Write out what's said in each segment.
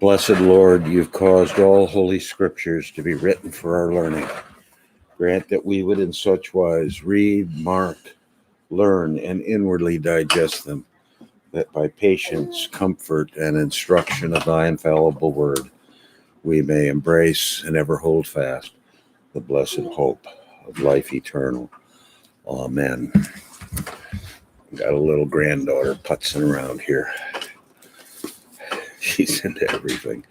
Blessed Lord, you've caused all holy scriptures to be written for our learning. Grant that we would in such wise read, mark, learn, and inwardly digest them, that by patience, comfort, and instruction of thy infallible word, we may embrace and ever hold fast the blessed hope of life eternal. Amen. Got a little granddaughter putzing around here. She's into everything.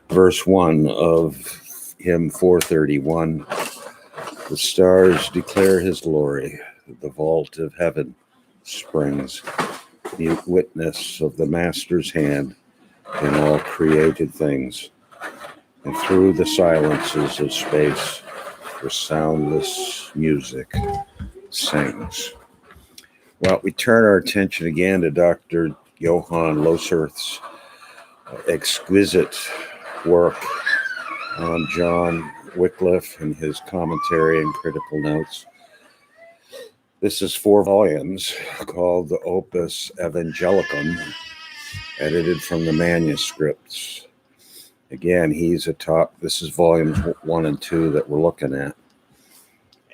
Verse 1 of hymn 431, the stars declare his glory, the vault of heaven springs, mute witness of the Master's hand in all created things, and through the silences of space, the soundless music sings. Well, we turn our attention again to Dr. Johann Loserth's exquisite work on John Wyclif and his commentary and critical notes. This is 4 volumes called the Opus Evangelicum, edited from the manuscripts. Again, this is volumes 1 and 2 that we're looking at.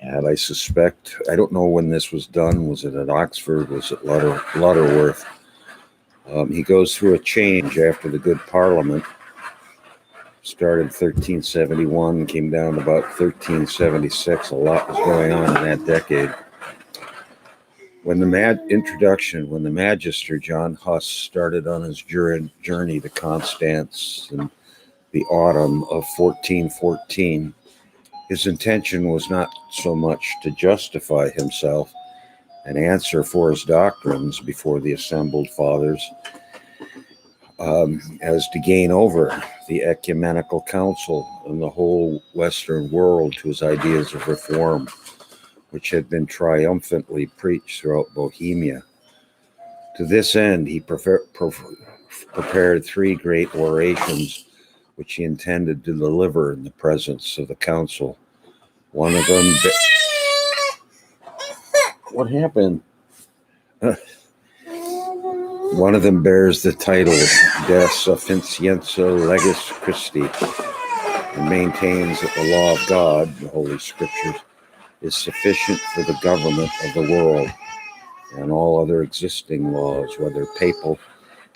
And I suspect, I don't know when this was done. Was it at Oxford? Was it Lutterworth? He goes through a change after the Good Parliament. Started 1371, came down to about 1376. A lot was going on in that decade. When the Magister John Huss started on his journey to Constance in the autumn of 1414, his intention was not so much to justify himself and answer for his doctrines before the assembled fathers, as to gain over the ecumenical council and the whole Western world to his ideas of reform, which had been triumphantly preached throughout Bohemia. To this end, he prepared 3 great orations, which he intended to deliver in the presence of the council. One of them... What happened? One of them bears the title De Sufficientia Legis Christi and maintains that the law of God, the Holy Scriptures, is sufficient for the government of the world, and all other existing laws, whether papal,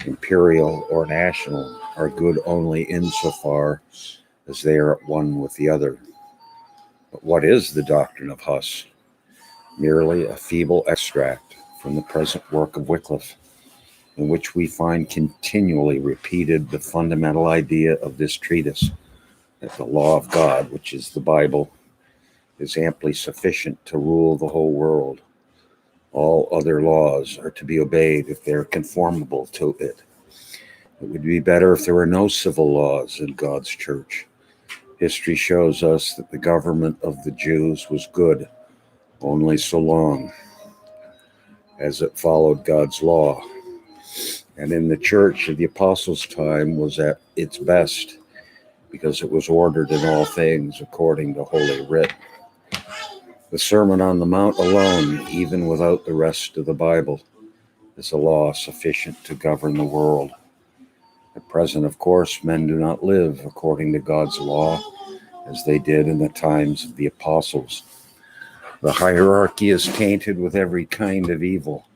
imperial, or national, are good only insofar as they are at one with the other. But what is the doctrine of Huss? Merely a feeble extract from the present work of Wyclif, in which we find continually repeated the fundamental idea of this treatise, that the law of God, which is the Bible, is amply sufficient to rule the whole world. All other laws are to be obeyed if they are conformable to it. It would be better if there were no civil laws in God's church. History shows us that the government of the Jews was good only so long as it followed God's law, and in the church of the apostles' time was at its best because it was ordered in all things according to Holy Writ. The Sermon on the Mount alone, even without the rest of the Bible, is a law sufficient to govern the world. At present, of course, men do not live according to God's law as they did in the times of the apostles. The hierarchy is tainted with every kind of evil,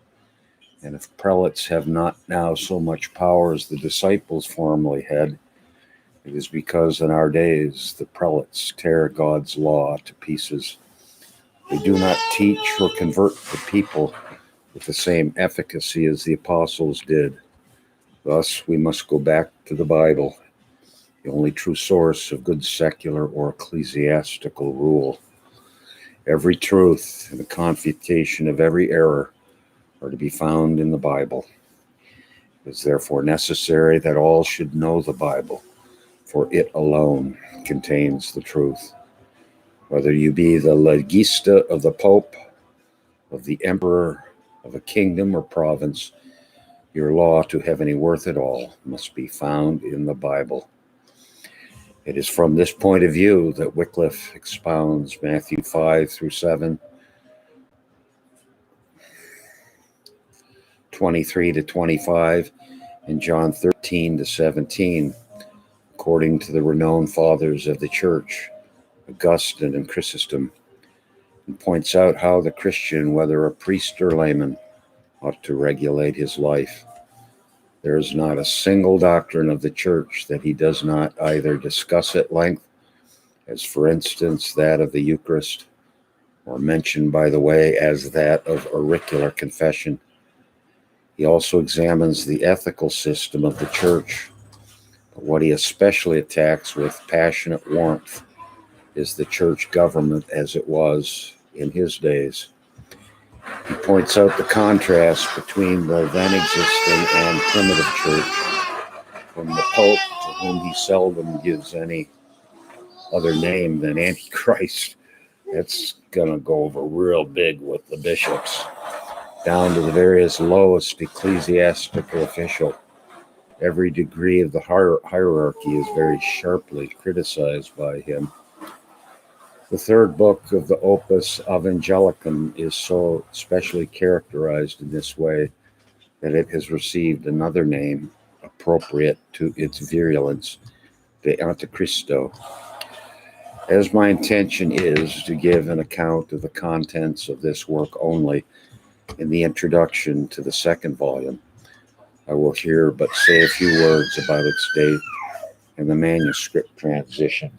and if prelates have not now so much power as the disciples formerly had, it is because in our days the prelates tear God's law to pieces. They do not teach or convert the people with the same efficacy as the apostles did. Thus, we must go back to the Bible, the only true source of good secular or ecclesiastical rule. Every truth and the confutation of every error are to be found in the Bible. It is therefore necessary that all should know the Bible, for it alone contains the truth. Whether you be the legista of the Pope, of the Emperor, of a kingdom or province, your law to have any worth at all must be found in the Bible. It is from this point of view that Wyclif expounds Matthew 5 through 7, 23 to 25, and John 13 to 17, according to the renowned fathers of the church, Augustine and Chrysostom, and points out how the Christian, whether a priest or layman, ought to regulate his life. There is not a single doctrine of the church that he does not either discuss at length, as for instance that of the Eucharist, or mention by the way as that of auricular confession. He also examines the ethical system of the church, but what he especially attacks with passionate warmth is the church government as it was in his days. He points out the contrast between the then existing and primitive church, from the Pope, to whom he seldom gives any other name than Antichrist. That's going to go over real big with the bishops, down to the various lowest ecclesiastical official. Every degree of the hierarchy is very sharply criticized by him. The third book of the Opus Evangelicum is so specially characterized in this way that it has received another name appropriate to its virulence, De Antichristo. As my intention is to give an account of the contents of this work only in the introduction to the second volume, I will here but say a few words about its date and the manuscript transition.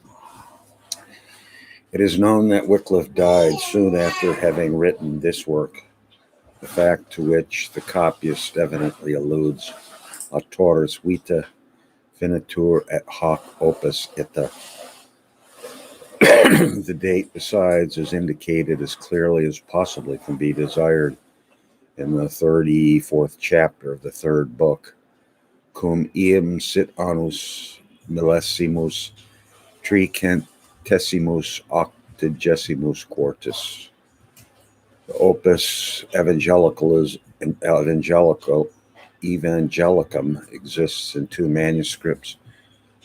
It is known that Wyclif died soon after having written this work, the fact to which the copyist evidently alludes, autoris vita finitur et hoc opus ita. The date, besides, is indicated as clearly as possibly can be desired in the 34th chapter of the third book, cum iem sit annus millesimus tricentesimus octagesimus quartus. The Opus Evangelicum exists in two manuscripts,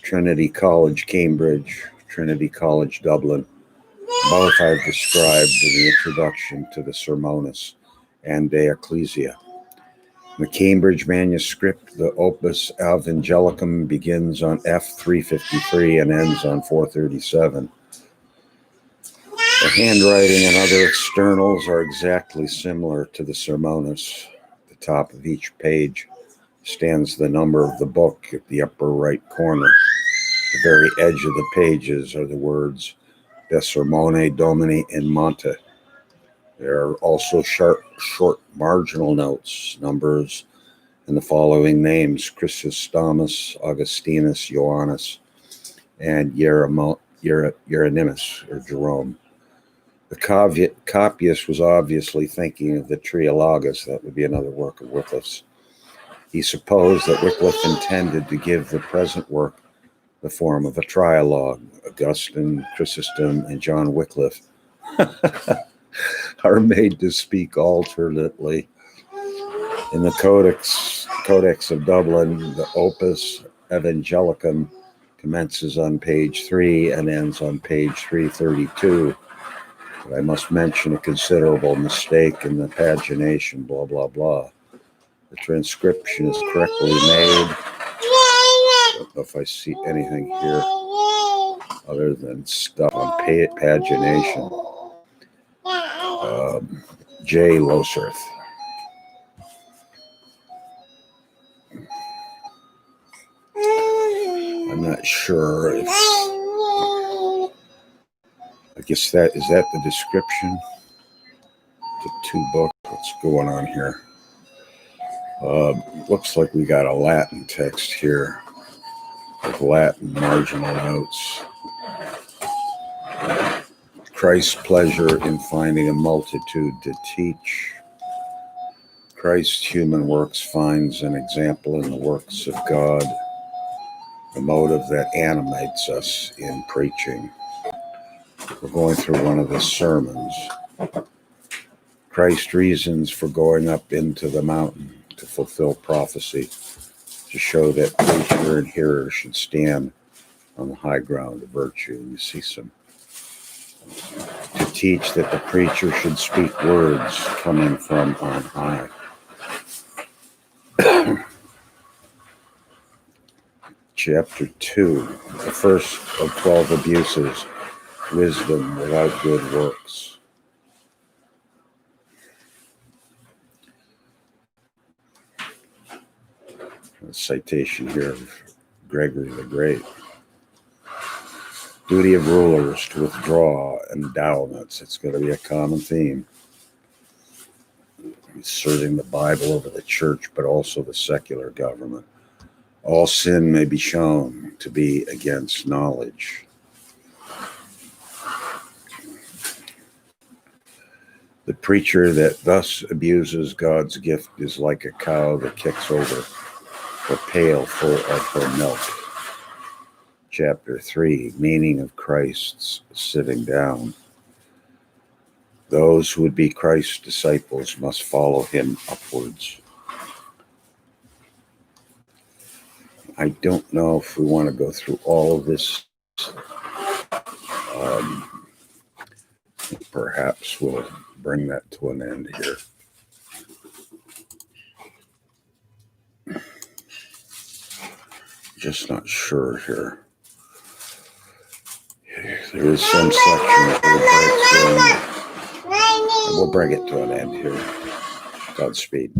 Trinity College, Cambridge, Trinity College, Dublin. Both I've described in the introduction to the Sermonis and De Ecclesia. The Cambridge manuscript, the Opus Evangelicum, begins on F353 and ends on 437. The handwriting and other externals are exactly similar to the Sermonis. At the top of each page stands the number of the book at the upper right corner. The very edge of the pages are the words De Sermone Domini in Monte. There are also short marginal notes, numbers, and the following names: Chrysostomus, Augustinus, Iohannis, and Hieronymus, or Jerome. The copyist was obviously thinking of the Trialogus. That would be another work of Wyclif's. He supposed that Wyclif intended to give the present work the form of a trialogue. Augustine, Chrysostom, and John Wyclif are made to speak alternately. In the Codex of Dublin, the Opus Evangelicum commences on page 3 and ends on page 332. But I must mention a considerable mistake in the pagination, blah, blah, blah. The transcription is correctly made. I don't know if I see anything here other than stuff on pagination. J. Loserth. I'm not sure if, I guess is that the description? The two books, what's going on here? Looks like we got a Latin text here with Latin marginal notes. Christ's pleasure in finding a multitude to teach. Christ's human works finds an example in the works of God, the motive that animates us in preaching. We're going through one of the sermons. Christ's reasons for going up into the mountain to fulfill prophecy, to show that preacher and hearer should stand on the high ground of virtue. You see some. To teach that the preacher should speak words coming from on high. chapter 2, the first of 12 abuses, wisdom without good works. A citation here of Gregory the Great. Duty of rulers to withdraw endowments. It's going to be a common theme. Asserting the Bible over the church, but also the secular government. All sin may be shown to be against knowledge. The preacher that thus abuses God's gift is like a cow that kicks over the pail full of her milk. Chapter 3, meaning of Christ's sitting down. Those who would be Christ's disciples must follow him upwards. I don't know if we want to go through all of this. Perhaps we'll bring that to an end here. Just not sure here. There is some section that we'll bring it to an end here. Godspeed.